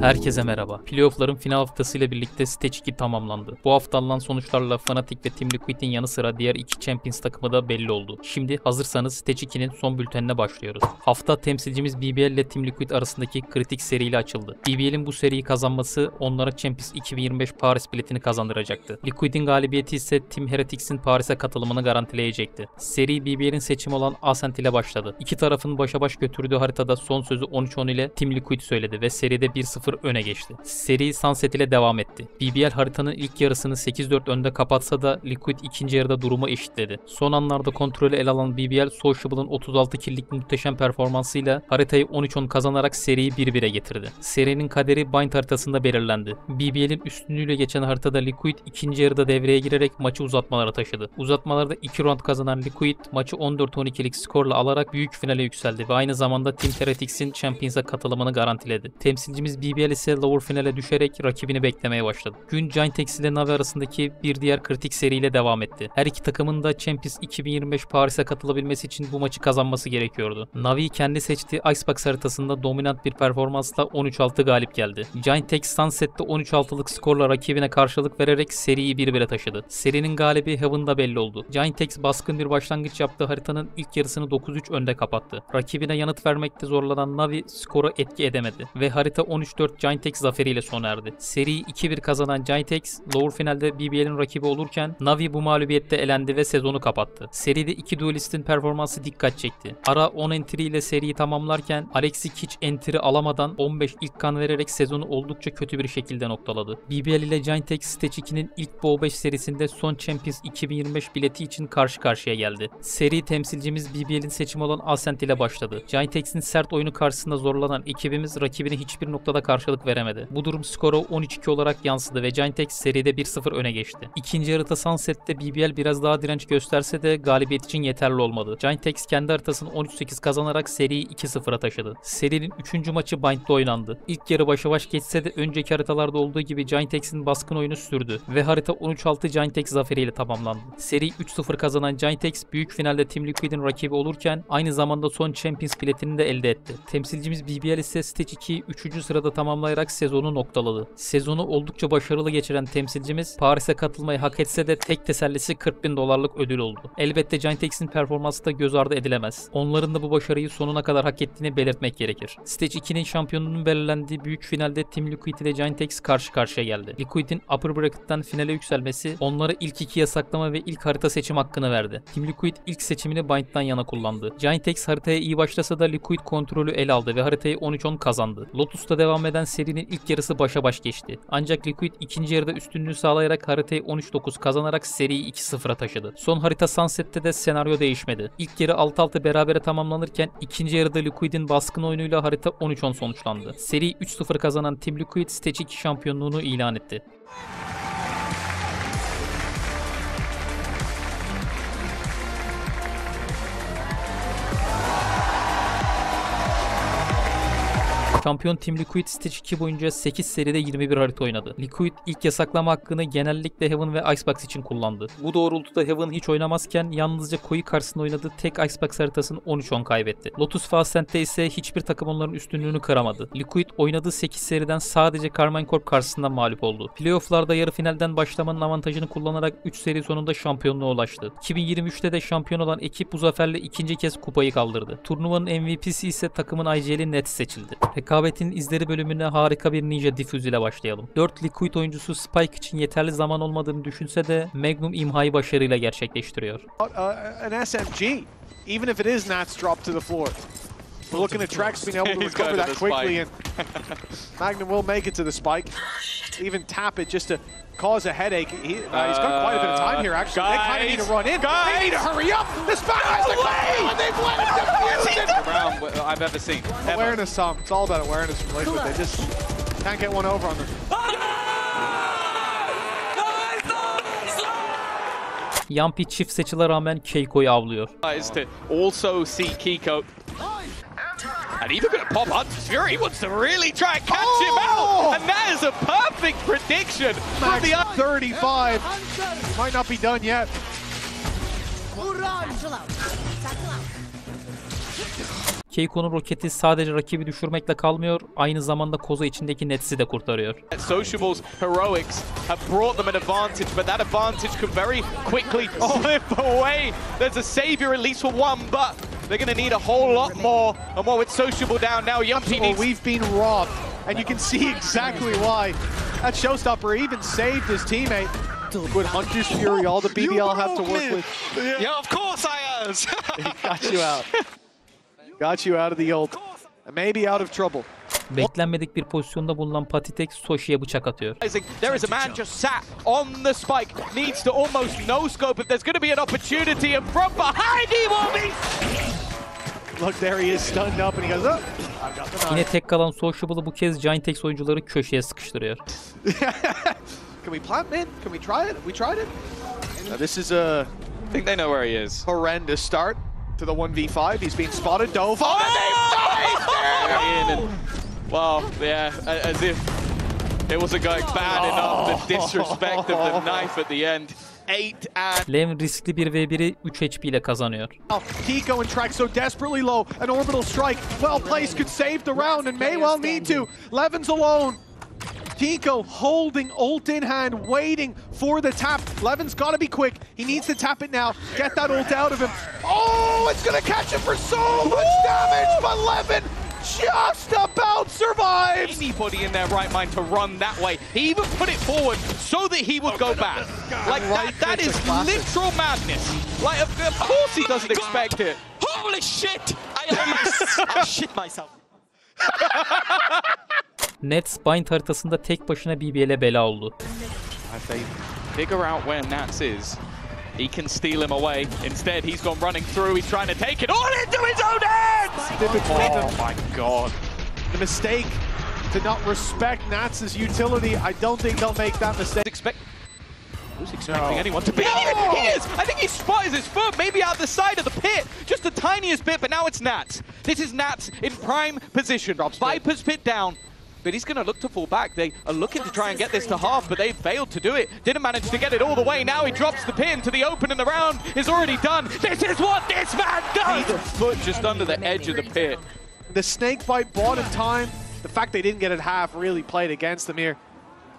Herkese merhaba. Playoff'ların final haftasıyla birlikte Stage 2 tamamlandı. Bu hafta alınan sonuçlarla Fnatic ve Team Liquid'in yanı sıra diğer iki Champions takımı da belli oldu. Şimdi hazırsanız Stage 2'nin son bültenine başlıyoruz. Hafta temsilcimiz BBL ile Team Liquid arasındaki kritik seriyle açıldı. BBL'in bu seriyi kazanması onlara Champions 2025 Paris biletini kazandıracaktı. Liquid'in galibiyeti ise Team Heretics'in Paris'e katılımını garantileyecekti. Seri BBL'in seçimi olan Ascent ile başladı. İki tarafın başa baş götürdüğü haritada son sözü 13-10 ile Team Liquid söyledi ve seride 1-0 öne geçti. Seri Sunset ile devam etti. BBL haritanın ilk yarısını 8-4 önde kapatsa da Liquid ikinci yarıda durumu eşitledi. Son anlarda kontrolü ele alan BBL, Sociable'ın 36 kill'lik muhteşem performansıyla haritayı 13-10 kazanarak seriyi 1-1'e getirdi. Serinin kaderi Bind haritasında belirlendi. BBL'in üstünlüğüyle geçen haritada Liquid ikinci yarıda devreye girerek maçı uzatmalara taşıdı. Uzatmalarda 2 round kazanan Liquid maçı 14-12'lik skorla alarak büyük finale yükseldi ve aynı zamanda Team Heretics'in Champions'a katılımını garantiledi. Temsilcimiz BBL ise lower finale düşerek rakibini beklemeye başladı. Gün Giantex ile Navi arasındaki bir diğer kritik seriyle devam etti. Her iki takımın da Champions 2025 Paris'e katılabilmesi için bu maçı kazanması gerekiyordu. Navi kendi seçtiği Icebox haritasında dominant bir performansla 13-6 galip geldi. Giantex Sunset'te 13-6'lık skorla rakibine karşılık vererek seriyi 1-1'e taşıdı. Serinin galibi Heaven'da belli oldu. Giantex baskın bir başlangıç yaptığı haritanın ilk yarısını 9-3 önde kapattı. Rakibine yanıt vermekte zorlanan Navi skoru etki edemedi ve harita 13-4 Giantex zaferiyle sona erdi. Seriyi 2-1 kazanan Giantex, lower finalde BBL'in rakibi olurken Navi bu mağlubiyette elendi ve sezonu kapattı. Seride iki duelistin performansı dikkat çekti. Ara 10 entry ile seriyi tamamlarken Alexi hiç entry alamadan 15 ilk kan vererek sezonu oldukça kötü bir şekilde noktaladı. BBL ile Giantex Stage 2'nin ilk Bow 5 serisinde son Champions 2025 bileti için karşı karşıya geldi. Seri temsilcimiz BBL'in seçimi olan Ascent ile başladı. Giantex'in sert oyunu karşısında zorlanan ekibimiz rakibine hiçbir noktada karşılık veremedi. Bu durum skora 13-2 olarak yansıdı ve Giantex seride 1-0 öne geçti. İkinci yarıda Sunset'te BBL biraz daha direnç gösterse de galibiyet için yeterli olmadı. Giantex kendi haritasını 13-8 kazanarak seriyi 2-0'a taşıdı. Serinin 3. maçı Bind'de oynandı. İlk yarı başa baş geçse de önceki haritalarda olduğu gibi Giantex'in baskın oyunu sürdü ve harita 13-6 Giantex zaferiyle tamamlandı. Seri 3-0 kazanan Giantex büyük finalde Team Liquid'in rakibi olurken aynı zamanda son Champions biletini de elde etti. Temsilcimiz BBL ise Stage 2'yi 3. sırada tamamlayarak sezonu noktaladı. Sezonu oldukça başarılı geçiren temsilcimiz Paris'e katılmayı hak etse de tek tesellisi $40.000 ödül oldu. Elbette Giantex'in performansı da göz ardı edilemez. Onların da bu başarıyı sonuna kadar hak ettiğini belirtmek gerekir. Stage 2'nin şampiyonunun belirlendiği büyük finalde Team Liquid ile Giantex karşı karşıya geldi. Liquid'in Upper Bracket'tan finale yükselmesi onlara ilk iki yasaklama ve ilk harita seçim hakkını verdi. Team Liquid ilk seçimini Bind'dan yana kullandı. Giantex haritaya iyi başlasa da Liquid kontrolü ele aldı ve haritayı 13-10 kazandı. Lotus'ta devam eden serinin ilk yarısı başa baş geçti. Ancak Liquid ikinci yarıda üstünlüğü sağlayarak haritayı 13-9 kazanarak seriyi 2-0'a taşıdı. Son harita Sunset'te de senaryo değişmedi. İlk yarı 6-6 berabere tamamlanırken ikinci yarıda Liquid'in baskın oyunuyla harita 13-10 sonuçlandı. Seri 3-0 kazanan Team Liquid Stage 2 şampiyonluğunu ilan etti. Şampiyon Team Liquid Stage 2 boyunca 8 seride 21 harita oynadı. Liquid ilk yasaklama hakkını genellikle Heaven ve Icebox için kullandı. Bu doğrultuda Heaven hiç oynamazken yalnızca Koi karşısında oynadığı tek Icebox haritasını 13-10 kaybetti. Lotus ve Ascent'te ise hiçbir takım onların üstünlüğünü kıramadı. Liquid oynadığı 8 seriden sadece Karmine Corp karşısında mağlup oldu. Playoff'larda yarı finalden başlamanın avantajını kullanarak 3 seri sonunda şampiyonluğa ulaştı. 2023'te de şampiyon olan ekip bu zaferle ikinci kez kupayı kaldırdı. Turnuvanın MVP'si ise takımın IGL'in Nets seçildi. Rekabetin izleri bölümüne harika bir Ninja Diffuse ile başlayalım. 4 Liquid oyuncusu Spike için yeterli zaman olmadığını düşünse de Magnum imhayı başarıyla gerçekleştiriyor. An SMG, even if it is Nats drop to the floor. We're looking at Trex being able to recover that quickly, and Magnum will make it to the spike. Even tap it just to cause a headache. He's got quite a bit of time here, actually. They kind of need to run in. They need to hurry up. The spike has to come, and they've let it defuse round I've ever seen. Awareness, Tom. It's all about awareness from Liquid. They just can't get one over on them. Yampi çift seçile rağmen Keiko'yu avlıyor. To also see Kiko. And he's looking to pop up. Fury wants to really try and catch him out. And that is a perfect prediction. Max 35. Might not be done yet. Keiko'nun roketi sadece rakibi düşürmekle kalmıyor, aynı zamanda koza içindeki Nets'i de kurtarıyor. Sociable's heroics have brought them an advantage, but that advantage could very quickly slip away. There's a savior at least for one, but they're going to need a whole lot more. And what with Sociable down now, Yumpy needs... We've been robbed, and you can see exactly why. That Showstopper even saved his teammate. With Hunter's Fury, all the BBL have to work with. Yeah, of course I has. He got you out. Got you out of the ult. And maybe out of trouble. Beklenmedik bir pozisyonda bulunan Patitech Soshi'ye bıçak atıyor. There is a man just sat on the spike. Needs to almost no scope if there's going to be an opportunity, and from behind he will be. Look, there he is stunned up and he goes, oh, I've got the knife. Yine tek kalan Sociable'ı bu kez Giantex oyuncuları köşeye sıkıştırıyor. Can we plant mid? Can we try it? We tried it. This is a I think they know where he is. horrendous start to the 1v5. He's been spotted. Dove. Oh, and well, yeah, as if it wasn't going bad enough. The disrespect of the knife at the end. 8 and... Lev riskli bir v1'i 3 HP ile kazanıyor. Kiko and Trax so desperately low. An orbital strike, well placed, could save the round and may well need to. Levin's alone. Kiko holding ult in hand, waiting for the tap. Levin's got to be quick. He needs to tap it now. Get that ult out of him. Oh, it's going to catch him for so much damage, but Levin just about survives. Anybody in their right mind to run that way. He even put it forward so that he would go back. Like that is literal madness. Like of course he doesn't expect it. Holy shit! I shit myself. Nets Bind haritasında tek başına BBL'e bela oldu. If they figure out where Nats is, he can steal him away. Instead, he's gone running through. He's trying to take it all into his own hands! Oh my god. The mistake to not respect Nats' utility. I don't think they'll make that mistake. Who's expecting anyone to be here? He is! I think he spotted his foot, maybe out the side of the pit. Just the tiniest bit, but now it's Nats. This is Nats in prime position. Viper's pit down. But he's going to look to fall back. They are looking to try and get this to half, but they've failed to do it. Didn't manage to get it all the way. Now he drops the pin to the open, and the round is already done. This is what this man does! The foot just under the edge of the pit. The snake bite bought him time. The fact they didn't get it half really played against them here.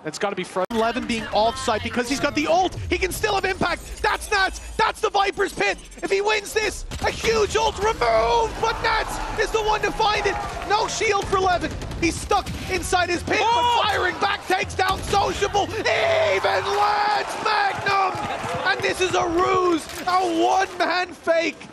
It's got to be front. Levin being offside because he's got the ult. He can still have impact. That's Nats. That's the Viper's pit. If he wins this, a huge ult removed. But Nats is the one to find it. No shield for Levin. He's stuck inside his pit, but firing back takes down Sociable. Even lands Magnum. And this is a ruse, a one-man fake.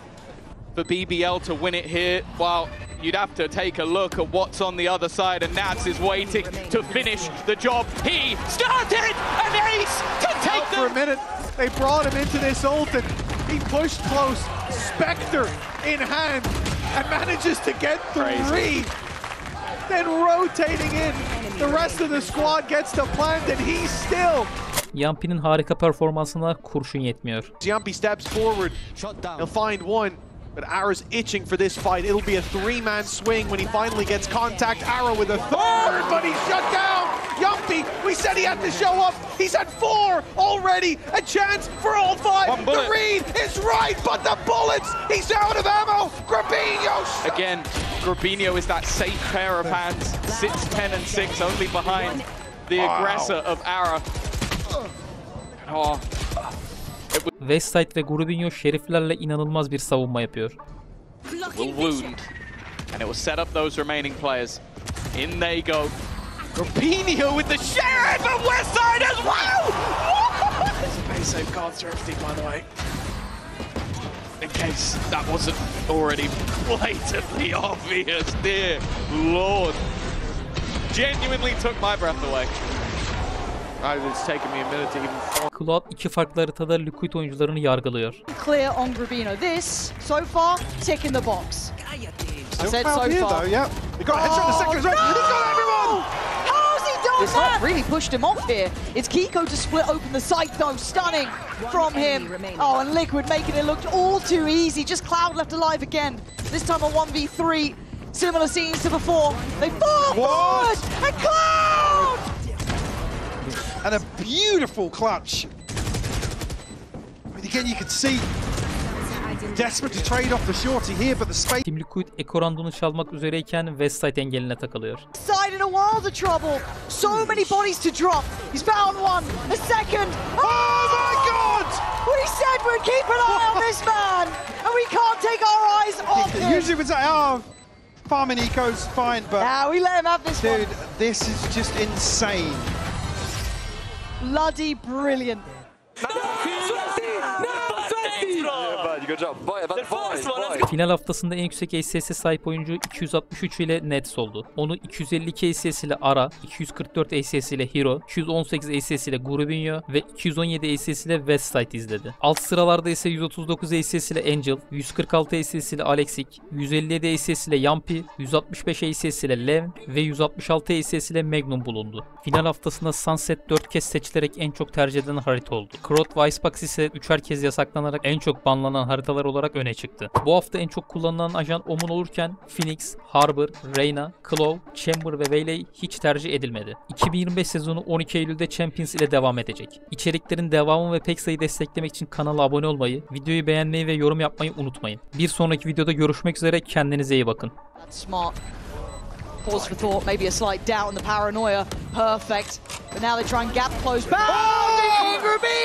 For BBL to win it here, well, you'd have to take a look at what's on the other side, and Nats is waiting to finish the job. He started an ace to take For a minute, they brought him into this ult, and he pushed close, Spectre in hand, and manages to get three. Then rotating in, the rest of the squad gets to plant, and he's still. Yumpy'nin harika performansına kurşun yetmiyor. Yumpy steps forward, he'll find one. But Ara's itching for this fight. It'll be a three-man swing when he finally gets contact. Ara with a third, but he's shut down. Yumpy, we said he had to show up. He's had 4 already. A chance for all 5. The read is right, but the bullets, he's out of ammo. Grabinho. Again, Grabinho is that safe pair of hands. Sits 10 and 6, only behind the aggressor of Ara. Oh. Westside ve Grubinho şeriflerle inanılmaz bir savunma yapıyor. Will wound, and it will set up those remaining players. In they go. Grabinho with the sheriff of Westside as well! Very safe card thrifty, by the way. In case that wasn't already blatantly obvious, dear Lord. Genuinely took my breath away. It's taken me a minute to even form. Cloud iki farklı haritada Liquid oyuncularını yargılıyor. Clear on Grabinho. This, so far, tick in the box. I said so Here, far. though, yeah. He got a headshot in the second round. He's got everyone! How has he done that? Really pushed him off here. It's Kiko to split open the site though. Stunning from him. Oh, and Liquid making it look all too easy. Just Cloud left alive again. This time a 1v3. Similar scenes to before. They fall forward! And Cloud! And a beautiful clutch. I mean, again, you could see Desperate to trade off the shorty here, but the space. Team Liquid Ekorandon'u çalmak üzereyken Westside engeline takılıyor. Side in a world of trouble. So many bodies to drop. He's found one, a second. Oh my god! We said we'd keep an eye on this man, and we can't take our eyes off him. Usually would say, oh, farming eco's fine, but Now we let him have this dude, one. this is just insane. Bloody brilliant. Final haftasında en yüksek ACS'e sahip oyuncu 263 ile Nets oldu. Onu 252 ACS ile Ara, 244 ACS ile Hero, 218 ACS ile Grubinho ve 217 ACS ile Westside izledi. Alt sıralarda ise 139 ACS ile Angel, 146 ACS ile Alexic, 157 ACS ile Yampi, 165 ACS ile Lev ve 166 ACS ile Magnum bulundu. Final haftasında Sunset 4 kez seçilerek en çok tercih edilen harita oldu. Crowd ve Icebox ise 3'er kez yasaklanarak en çok banlanan haritalar olarak öne çıktı. Bu hafta en çok kullanılan ajan Omen olurken Phoenix, Harbor, Reyna, Claw, Chamber ve Waylay hiç tercih edilmedi. 2025 sezonu 12 Eylül'de Champions ile devam edecek. İçeriklerin devamı ve Pexa'yı desteklemek için kanala abone olmayı, videoyu beğenmeyi ve yorum yapmayı unutmayın. Bir sonraki videoda görüşmek üzere, kendinize iyi bakın. That's smart. Pause for thought, maybe a slight doubt on the paranoia. Perfect. But now they try and gap close. Bounding Grubin!